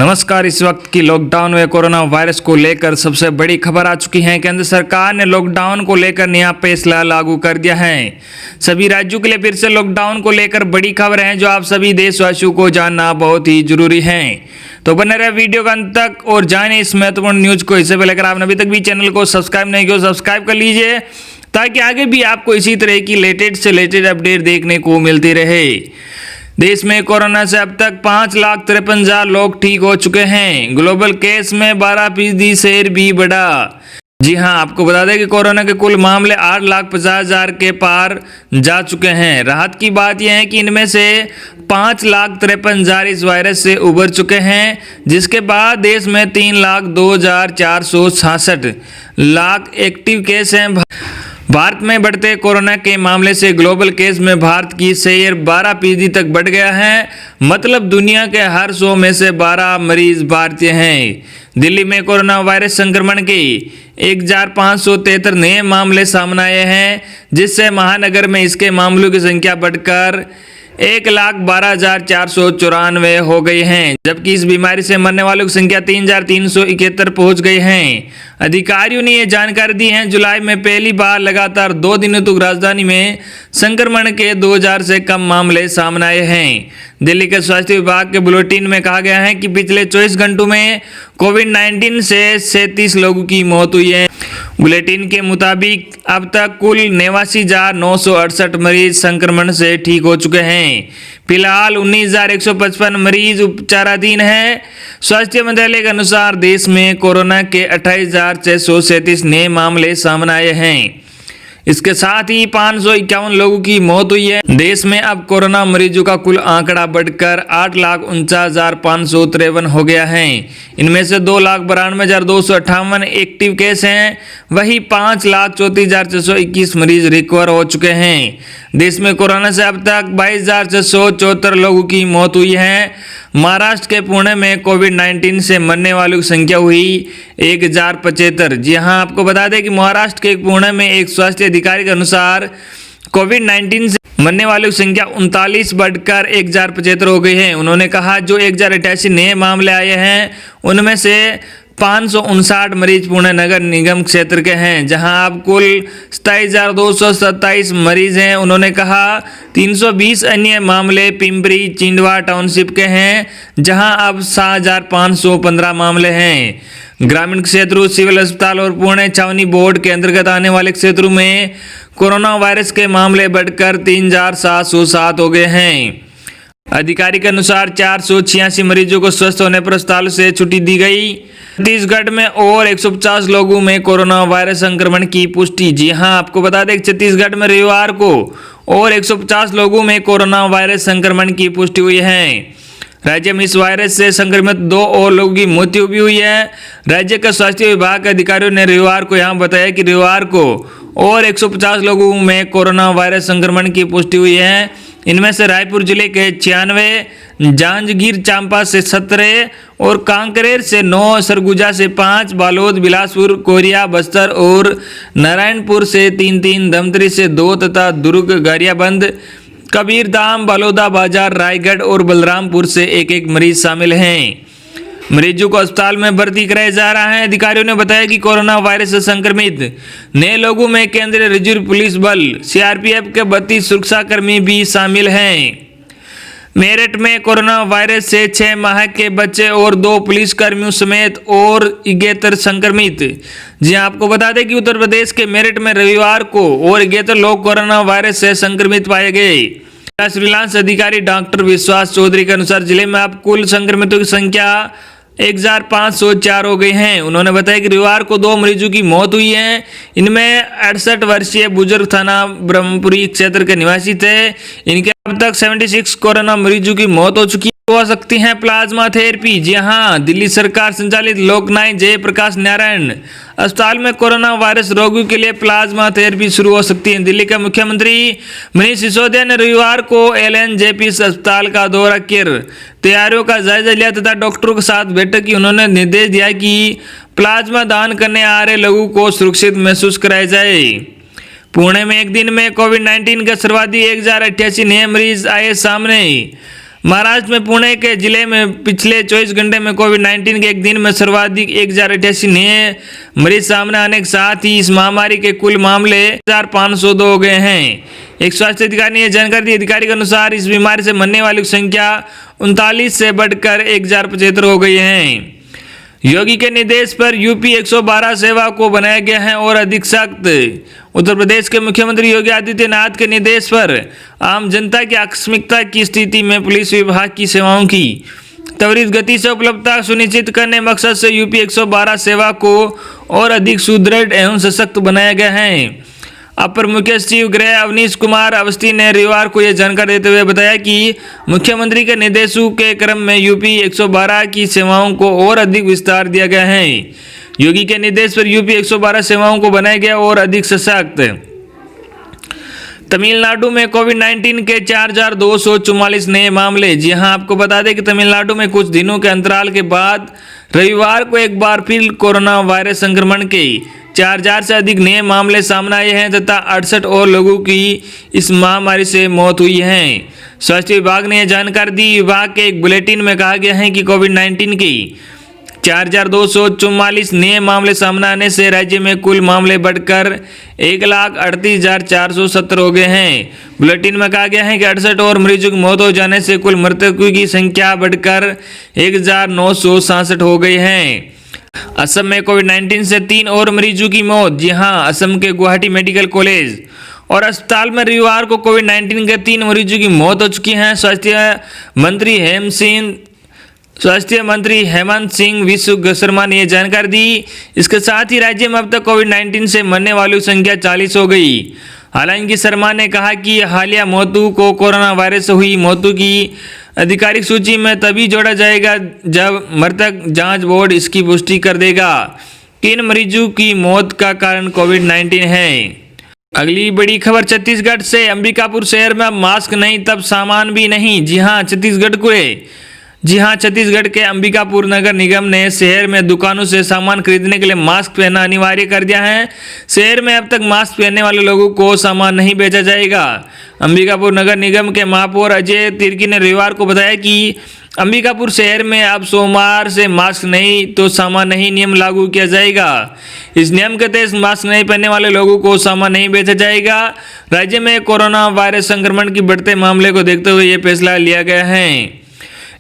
नमस्कार। इस वक्त की लॉकडाउन व कोरोना वायरस को लेकर सबसे बड़ी खबर आ चुकी है। केंद्र सरकार ने लॉकडाउन को लेकर नया फैसला लागू कर दिया है। सभी राज्यों के लिए फिर से लॉकडाउन को लेकर बड़ी खबर है जो आप सभी देशवासियों को जानना बहुत ही जरूरी है। तो बने रहे वीडियो का अंत तक और जाने इस महत्वपूर्ण न्यूज को। इससे पहले अगर आपने अभी तक भी चैनल को सब्सक्राइब नहीं किया सब्सक्राइब कर लीजिए ताकि आगे भी आपको इसी तरह की लेटेस्ट से लेटेस्ट अपडेट देखने को मिलती रहे। देश में कोरोना से अब तक 5,53,000 लोग ठीक हो चुके हैं। ग्लोबल केस में 12% शेयर भी बढ़ा। जी हां, आपको बता दें कि कोरोना के कुल मामले 8,50,000 के पार जा चुके हैं। राहत की बात यह है कि इनमें से 5,53,000 इस वायरस से उबर चुके हैं, जिसके बाद देश में 3,02,466 लाख एक्टिव केस हैं। भारत में बढ़ते कोरोना के मामले से ग्लोबल केस में भारत की शेयर 12% तक बढ़ गया है। मतलब दुनिया के हर 100 में से 12 मरीज भारतीय हैं। दिल्ली में कोरोना वायरस संक्रमण के 1,573 नए मामले सामने आए हैं, जिससे महानगर में इसके मामलों की संख्या बढ़कर 1,12,494 हो गई हैं, जबकि इस बीमारी से मरने वालों की संख्या 3,371 पहुंच गई हैं। अधिकारियों ने ये जानकारी दी है। जुलाई में पहली बार लगातार 2 दिनों तक राजधानी में संक्रमण के 2,000 से कम मामले सामने आए हैं। दिल्ली के स्वास्थ्य विभाग के बुलेटिन में कहा गया है कि पिछले 24 घंटों में कोविड-19 से 37 लोगों की मौत हुई है। बुलेटिन के मुताबिक अब तक कुल 89,968 मरीज संक्रमण से ठीक हो चुके हैं। फिलहाल 19,155 मरीज उपचाराधीन हैं। स्वास्थ्य मंत्रालय के अनुसार देश में कोरोना के 28,637 नए मामले सामने आए हैं। इसके साथ ही 551 लोगों की मौत हुई है। देश में अब कोरोना मरीजों का कुल आंकड़ा बढ़कर 8,49,553 हो गया है। इनमें से 2,92,258 एक्टिव केस हैं। वहीं 5,34,621 मरीज रिकवर हो चुके हैं। देश में कोरोना से अब तक 22,674 लोगों की मौत हुई है। महाराष्ट्र के पुणे में कोविड-19 से मरने वालों की संख्या हुई 1,075। जी हां, आपको बता दें कि महाराष्ट्र के पुणे में एक स्वास्थ्य अधिकारी के अनुसार कोविड-19 से मरने वालों की संख्या 39 बढ़कर 1,075 हो गई है। उन्होंने कहा जो 1,088 नए मामले आए हैं उनमें से 559 मरीज पुणे नगर निगम क्षेत्र के हैं, जहां अब कुल 27,227 मरीज हैं। उन्होंने कहा 320 अन्य मामले पिंपरी चिंडवा टाउनशिप के हैं, जहां अब 7,515 मामले हैं। ग्रामीण क्षेत्रों, सिविल अस्पताल और पुणे छावनी बोर्ड के अंतर्गत आने वाले क्षेत्रों में कोरोना वायरस के मामले बढ़कर 3,707 हो गए हैं। अधिकारी के अनुसार 486 मरीजों को स्वस्थ होने पर अस्पताल से छुट्टी दी गई। छत्तीसगढ़ में और 150 लोगों में कोरोना वायरस संक्रमण की पुष्टि। जी हां, आपको बता दें कि छत्तीसगढ़ में रविवार को और 150 लोगों में कोरोना वायरस संक्रमण की पुष्टि हुई है। राज्य में इस वायरस से संक्रमित 2 और लोगों की मृत्यु भी हुई है। राज्य के स्वास्थ्य विभाग के अधिकारियों ने रविवार को यहां बताया कि रविवार को और 150 लोगों में कोरोना वायरस संक्रमण की पुष्टि हुई है। इनमें से रायपुर जिले के 96, जांजगीर चांपा से 17 और कांकेर से 9, सरगुजा से 5, बालोद, बिलासपुर, कोरिया, बस्तर और नारायणपुर से 3-3, धमतरी से 2 तथा दुर्ग, गरियाबंद, कबीरधाम, बलौदा बाजार, रायगढ़ और बलरामपुर से 1-1 मरीज शामिल हैं। मरीजों को अस्पताल में भर्ती कराया जा रहा है। अधिकारियों ने बताया कि कोरोना वायरस से संक्रमित नए लोगों में केंद्रीय रिजर्व पुलिस बल सीआरपीएफ के 32 सुरक्षाकर्मी भी शामिल हैं। मेरठ में कोरोना वायरस से 6 माह के बच्चे और 2 पुलिसकर्मियों समेत और 71 संक्रमित। जी आपको बता दें कि उत्तर प्रदेश के मेरठ में रविवार को और 71 लोग कोरोना वायरस से संक्रमित पाए गए। फ्रीलांस अधिकारी डॉक्टर विश्वास चौधरी के अनुसार जिले में अब कुल संक्रमितों की संख्या 1,504 हो गई हैं। उन्होंने बताया कि रविवार को 2 मरीजों की मौत हुई है। इनमें 68 वर्षीय बुजुर्ग थाना ब्रह्मपुरी क्षेत्र के निवासी थे। इनके अब तक 76 कोरोना मरीजों की मौत हो चुकी हो सकती है। Plasma therapy. जी हां, दिल्ली सरकार संचालित लोकनायक जयप्रकाश नारायण अस्पताल में कोरोना वायरस रोगियों के लिए प्लाज्मा थेरेपी शुरू हो सकती है। दिल्ली के मुख्यमंत्री मनीष सिसोदिया ने रविवार को एलएनजेपी अस्पताल का दौरा कर तैयारियों का जायजा लिया तथा डॉक्टरों के साथ बैठक की। उन्होंने निर्देश दिया कि प्लाज्मा दान करने आ रहे लोगों को सुरक्षित महसूस कराया जाए। पुणे में एक दिन में कोविड-19 के सर्वाधिक 1,088 नए मरीज आए सामने। महाराष्ट्र में पुणे के जिले में पिछले 24 घंटे में कोविड-19 के एक दिन में सर्वाधिक 1088 नए मरीज सामने आने के साथ ही इस महामारी के कुल मामले 1502 हो गए हैं। एक स्वास्थ्य अधिकारी ने यह जानकारी दी। अधिकारी के अनुसार इस बीमारी से मरने वालों की संख्या 39 से बढ़कर 1075 हो गई है। योगी के निर्देश पर यूपी 112 सेवा को बनाया गया है और अधिक सख्त। उत्तर प्रदेश के मुख्यमंत्री योगी आदित्यनाथ के निर्देश पर आम जनता की आकस्मिकता की स्थिति में पुलिस विभाग की सेवाओं की त्वरित गति से उपलब्धता सुनिश्चित करने मकसद से यूपी 112 सेवा को और अधिक सुदृढ़ एवं सशक्त बनाया गया है। अपर मुख्य सचिव गृह अवनीश कुमार अवस्थी ने रविवार को यह जानकारी देते हुए बताया कि मुख्यमंत्री के निर्देशों के क्रम में यूपी 112 की सेवाओं को और अधिक विस्तार दिया गया है। योगी के निर्देश पर यूपी 112 सेवाओं को बनाया गया और अधिक सशक्त। तमिलनाडु में कोविड-19 के 4244 नए मामले। जी हां, आपको बता दें कि तमिलनाडु में कुछ दिनों के अंतराल के बाद रविवार को एक बार फिर कोरोना वायरस संक्रमण के 4000 से अधिक नए मामले सामने आए हैं तथा 68 और लोगों की इस महामारी से मौत हुई है। स्वास्थ्य विभाग ने यह जानकारी दी। विभाग के एक बुलेटिन में कहा गया है कि कोविड-19 की 4244 नए मामले सामने आने से राज्य में कुल मामले बढ़कर 1,38,470 हो गए हैं। बुलेटिन में कहा गया है कि 68 और मरीजों की मौत हो जाने से कुल मृतकों की संख्या बढ़कर 1,967 हो गई है। असम में कोविड-19 से 3 और मरीजों की मौत। जी हां, असम के गुवाहाटी मेडिकल कॉलेज और अस्पताल में रविवार को कोविड-19 के 3 मरीजों की मौत हो चुकी है। स्वास्थ्य मंत्री हेमंत सिंह विश्व शर्मा ने यह जानकारी दी। इसके साथ ही राज्य में अब तक कोविड-19 से मरने वालों की संख्या 40 हो गई। हालांकि शर्मा ने कहा कि हालिया मौतों को कोरोना वायरस से हुई मौतों की आधिकारिक सूची में तभी जोड़ा जाएगा जब मृतक जांच बोर्ड इसकी पुष्टि कर देगा। 3 मरीजों की मौत का कारण कोविड-19 है। अगली बड़ी खबर छत्तीसगढ़ से। अंबिकापुर शहर में अब मास्क नहीं तब सामान भी नहीं। जी हां, छत्तीसगढ़ के अंबिकापुर नगर निगम ने शहर में दुकानों से सामान खरीदने के लिए मास्क पहनना अनिवार्य कर दिया है। शहर में अब तक मास्क पहनने वाले लोगों को सामान नहीं बेचा जाएगा। अंबिकापुर नगर निगम के महापौर अजय तिर्की ने रविवार को बताया कि अंबिकापुर शहर में अब सोमवार से मास्क नहीं तो सामान नहीं नियम लागू किया जाएगा। इस नियम के तहत मास्क नहीं पहनने वाले लोगों को सामान नहीं बेचा जाएगा। राज्य में कोरोना वायरस संक्रमण के बढ़ते मामले को देखते हुए यह फैसला लिया गया है।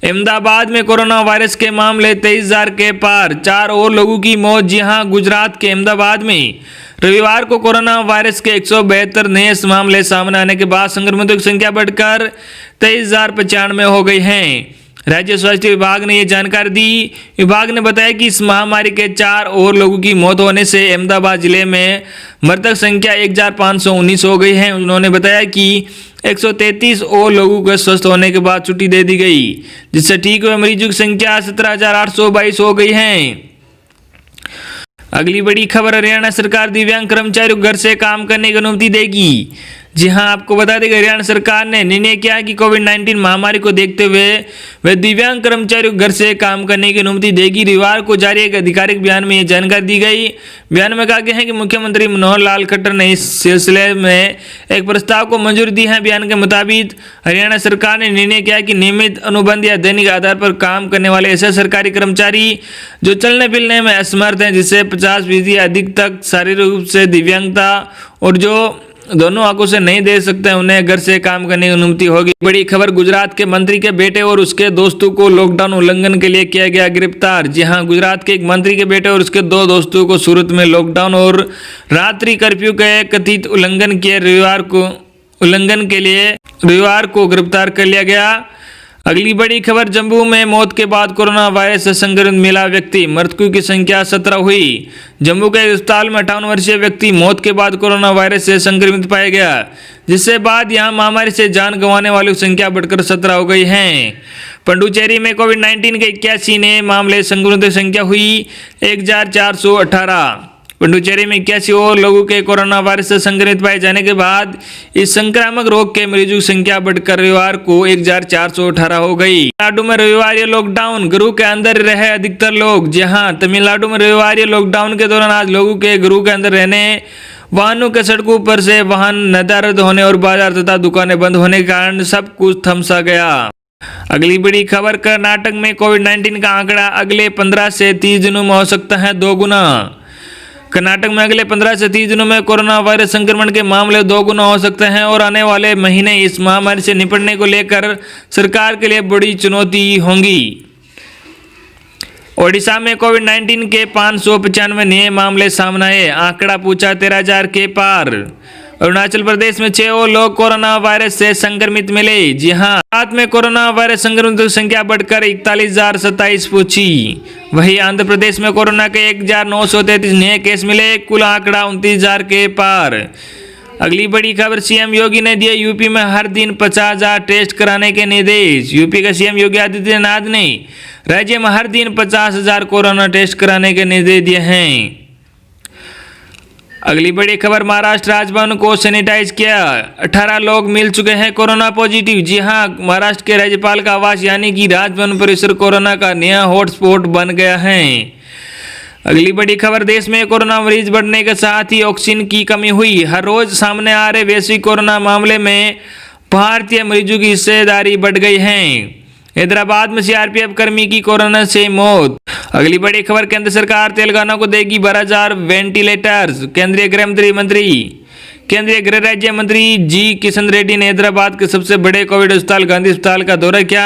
अहमदाबाद में कोरोना वायरस के मामले 23,000 के पार, 4 और लोगों की मौत। जी हां, गुजरात के अहमदाबाद में रविवार को कोरोना वायरस के 172 नए मामले सामने आने के बाद संक्रमितों की संख्या बढ़कर 23,095 हो गई है। राज्य स्वास्थ्य विभाग ने यह जानकारी दी। विभाग ने बताया कि इस महामारी के 4 और लोगों की मौत होने से अहमदाबाद जिले में मृतक संख्या 1,519 हो गई है। उन्होंने बताया कि 133 और लोगों को स्वस्थ होने के बाद छुट्टी दे दी गई, जिससे ठीक हुए मरीजों की संख्या 17,822 हो गई है। अगली बड़ी खबर, हरियाणा सरकार दिव्यांग कर्मचारियों को घर से काम करने की अनुमति देगी। जी हां, आपको बता दें कि हरियाणा सरकार ने निर्णय किया कि कोविड-19 महामारी को देखते हुए वह दिव्यांग कर्मचारियों को घर से काम करने की अनुमति देगी। रविवार को जारी एक आधिकारिक बयान में यह जानकारी दी गई। बयान में कहा गया है कि मुख्यमंत्री मनोहर लाल खट्टर ने इस सिलसिले में एक प्रस्ताव को मंजूरी दी है। बयान के मुताबिक हरियाणा सरकार ने निर्णय किया कि नियमित अनुबंध या दैनिक आधार पर काम करने वाले ऐसे सरकारी कर्मचारी जो चलने फिरने में असमर्थ हैं, जिससे 50% अधिक तक शारीरिक रूप से दिव्यांगता और जो दोनों आंखों से नहीं दे सकते हैं, उन्हें घर से काम करने की अनुमति होगी। बड़ी खबर, गुजरात के मंत्री के बेटे और उसके दोस्तों को लॉकडाउन उल्लंघन के लिए किया गया गिरफ्तार। जी हां, गुजरात के एक मंत्री के बेटे और उसके 2 दोस्तों को सूरत में लॉकडाउन और रात्रि कर्फ्यू के कथित उल्लंघन के लिए रविवार को गिरफ्तार कर लिया गया। अगली बड़ी खबर, जम्मू में मौत के बाद कोरोना वायरस से संक्रमित मिला व्यक्ति, मृतकों की संख्या 17 हुई। जम्मू के अस्पताल में 58 वर्षीय व्यक्ति मौत के बाद कोरोना वायरस से संक्रमित पाया गया, जिससे बाद यहां महामारी से जान गंवाने वालों की संख्या बढ़कर 17 हो गई है। पुडुचेरी में कोविड-19 के 81 नए मामले, संक्रमितों की संख्या हुई 1,418। पुडुचेरी में 81 और लोगों के कोरोना वायरस से संक्रमित पाए जाने के बाद इस संक्रामक रोग के मरीजों की संख्या बढ़कर रविवार को 1,418 हो गई। तमिलनाडु में रविवार ये लॉकडाउन, घरों के अंदर रहे अधिकतर लोग। जी हां, तमिलनाडु में रविवार ये लॉकडाउन के दौरान आज लोगों के घरों के अंदर रहने, वाहनों के सड़कों पर से वाहन नदारद होने और बाजार तथा दुकानें बंद होने के कारण सब कुछ थमसा गया। अगली बड़ी खबर, कर्नाटक में कोविड-19 का आंकड़ा अगले 15 से 30 दिनों में हो सकता है 2 गुना। कर्नाटक में अगले 15 से 30 दिनों में कोरोना वायरस संक्रमण के मामले 2 गुना हो सकते हैं और आने वाले महीने इस महामारी से निपटने को लेकर सरकार के लिए बड़ी चुनौती होंगी। ओडिशा में कोविड-19 के 595 नए मामले सामने आए, आंकड़ा पूछा 13,000 के पार। अरुणाचल प्रदेश में 6 और लोग कोरोना वायरस से संक्रमित मिले। जी हां, रात में कोरोना वायरस संक्रमितों की संख्या बढ़कर 41,027 पहुंची। वहीं आंध्र प्रदेश में कोरोना के 1,933 नए केस मिले, कुल आंकड़ा 29,000 के पार। अगली बड़ी खबर, सीएम योगी ने दिए यूपी में हर दिन 50,000 टेस्ट कराने के निर्देश। यूपी के सीएम योगी आदित्यनाथ ने राज्य में हर दिन 50,000 कोरोना टेस्ट कराने के निर्देश दिए हैं। अगली बड़ी खबर, महाराष्ट्र राजभवन को सैनिटाइज किया, 18 लोग मिल चुके हैं कोरोना पॉजिटिव। जी हां, महाराष्ट्र के राज्यपाल का आवास यानी कि राजभवन परिसर कोरोना का नया हॉटस्पॉट बन गया है। अगली बड़ी खबर, देश में कोरोना मरीज बढ़ने के साथ ही ऑक्सीजन की कमी हुई। हर रोज सामने आ रहे वैश्विक कोरोना मामले में भारतीय मरीजों की हिस्सेदारी बढ़ गई है। हैदराबाद में सीआरपीएफ कर्मी की कोरोना से मौत। अगली बड़ी खबर, केंद्र सरकार तेलंगाना को देगी 12,000 वेंटिलेटर्स। केंद्रीय गृह राज्य मंत्री जी किशन रेड्डी ने हैदराबाद के सबसे बड़े कोविड अस्पताल गांधी अस्पताल का दौरा किया।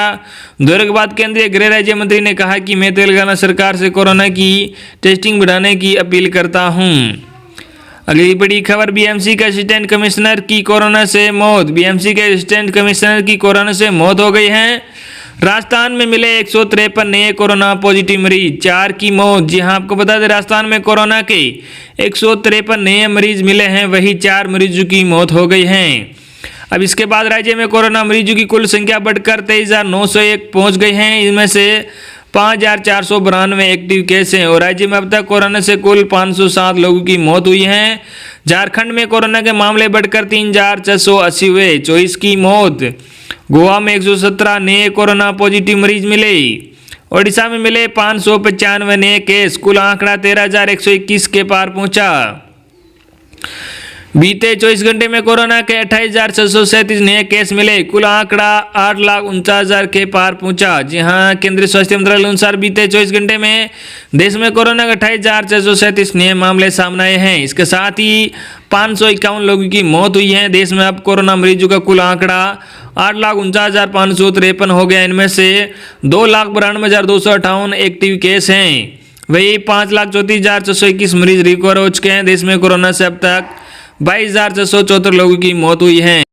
दौरे के बाद केंद्रीय गृह राज्य मंत्री ने कहा कि मैं तेलंगाना सरकार से कोरोना की टेस्टिंग बढ़ाने की अपील करता हूं। अगली बड़ी खबर, बीएमसी के असिस्टेंट कमिश्नर की कोरोना से मौत। बीएमसी के असिस्टेंट कमिश्नर की कोरोना से मौत हो गई है। राजस्थान में मिले 153 नए कोरोना पॉजिटिव मरीज, 4 की मौत। जी हां, आपको बता दें राजस्थान में कोरोना के 153 नए मरीज मिले हैं, वही 4 मरीजों की मौत हो गई है। अब इसके बाद राज्य में कोरोना मरीजों की कुल संख्या बढ़कर 23,901 पहुंच गई है। इनमें से 5,492 एक्टिव केस हैं और राज्य में अब तक कोरोना से कुल 507 लोगों की मौत हुई है। झारखंड में कोरोना के मामले बढ़कर 3,480 हुए, 24 की मौत। गोवा में 117 नए कोरोना पॉजिटिव मरीज मिले। ओडिशा में मिले 595 नए केस, कुल आंकड़ा 13,121 के पार पहुंचा। बीते 24 घंटे में कोरोना के 28,637 नए केस मिले, कुल आंकड़ा 8,49,000 के पार पहुंचा। जी हां, केंद्रीय स्वास्थ्य मंत्रालय के अनुसार बीते 24 घंटे में देश में कोरोना के 28,637 नए मामले सामने आए हैं। इसके साथ ही 551 लोगों की मौत हुई है। देश में अब कोरोना मरीजों का कुल आंकड़ा 8,49,553 हो गया। इनमें से 2,92,258 एक्टिव केस हैं, वही 5,34,621 मरीज रिकवर हो चुके हैं। देश में कोरोना से अब तक 22,674 लोगों की मौत हुई है।